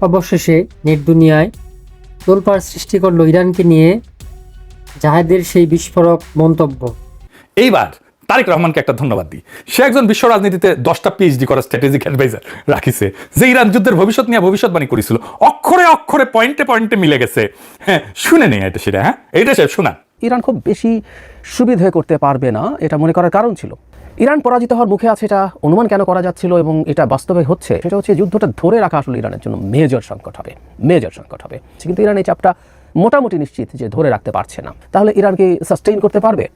অবশেষে নেট দুনিয়ায় তোলপাড় সৃষ্টি করলো ইরানকে নিয়ে জাহেদের সেই বিস্ফোরক মন্তব্য। এইবার তারেক রহমানকে একটা ধন্যবাদ দিই। সে একজন বিশ্ব রাজনীতিতে 10টা পিএইচডি করা স্ট্র্যাটেজিক অ্যাডভাইজার রাখিছে, যে ইরান যুদ্ধের ভবিষ্যৎ নিয়ে ভবিষ্যৎবাণী করেছিল, অক্ষরে অক্ষরে পয়েন্টে পয়েন্টে মিলে গেছে। হ্যাঁ, শুনে নেই এটা সেটা। হ্যাঁ, এইটা সে শোনা। ইরান খুব বেশি সুবিধে করতে পারবে না, এটা মনে করার কারণ ছিল ইরান পরাজিত হওয়ার মুখে আছে, এটা অনুমান কেন করা যাচ্ছিল এবং এটা বাস্তবে হচ্ছে, সেটা হচ্ছে যুদ্ধটা ধরে রাখা আসলে ইরানের জন্য মেজর সংকট হবে। কিন্তু ইরান এই চাপটা মোটামুটি নিশ্চিত যে ধরে রাখতে পারছে না। তাহলে ইরান কি সাস্টেইন করতে পারবে?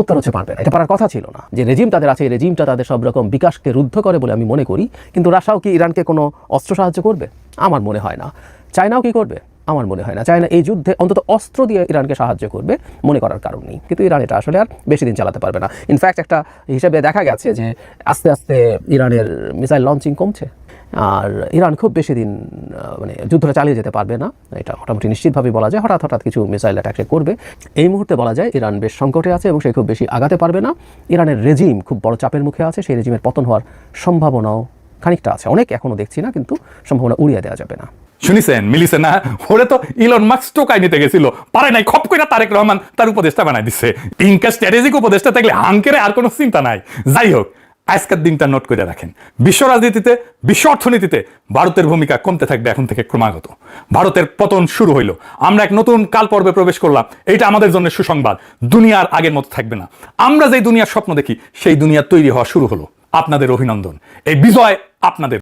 উত্তর হচ্ছে পারবে না। এটা পারার কথা ছিল না। যে রেজিম তাদের আছে, এই রেজিমটা তাদের সব রকম বিকাশকে রুদ্ধ করে বলে আমি মনে করি। কিন্তু রাশিয়াও কি ইরানকে কোনো অস্ত্র সাহায্য করবে? আমার মনে হয় না। চায়নাও কি করবে? আমার মনে হয় না। চায়না এই যুদ্ধে অন্তত অস্ত্র দিয়ে ইরানকে সাহায্য করবে মনে করার কারণ নেই। কিন্তু ইরান এটা আসলে আর বেশি দিন চালাতে পারবে না। ইনফ্যাক্ট একটা হিসেবে দেখা গেছে যে আস্তে আস্তে ইরানের মিসাইল লঞ্চিং কমছে, আর ইরান খুব বেশি দিন মানে যুদ্ধটা চালিয়ে যেতে পারবে না, এটা মোটামুটি নিশ্চিতভাবে বলা যায়। হঠাৎ কিছু মিসাইল অ্যাটাক করবে। এই মুহূর্তে বলা যায় ইরান বেশ সংকটে আছে এবং সে খুব বেশি আগাতে পারবে না। ইরানের রেজিম খুব বড় চাপের মুখে আছে, সেই রেজিমের পতন হওয়ার সম্ভাবনাও খানিকটা আছে, অনেক এখনো দেখছি না, কিন্তু সম্ভাবনা উড়িয়ে দেওয়া যাবে না। শুনিছেন, মিলিছে না? ওরে তো ইলন মাস্ক টোকাই নিতে গেছিল, পারে নাই, খপ করে তারেক রহমান তার উপদেষ্টা বানাই দিচ্ছে। ইনকা স্ট্র্যাটেজিক উপদেষ্টা থাকলে হাঙ্কেরে আর কোনো চিন্তা নাই। যাই হোক, আজকের দিনটা নোট করে রাখেন। বিশ্ব রাজনীতিতে, বিশ্ব অর্থনীতিতে ভারতের ভূমিকা কমতে থাকবে এখন থেকে ক্রমাগত। ভারতের পতন শুরু হইল, আমরা এক নতুন কাল পর্বে প্রবেশ করলাম। এটা আমাদের জন্য সুসংবাদ। দুনিয়ার আগের মতো থাকবে না। আমরা যেই দুনিয়ার স্বপ্ন দেখি সেই দুনিয়া তৈরি হওয়া শুরু হলো। আপনাদের অভিনন্দন, এই বিজয় আপনাদের।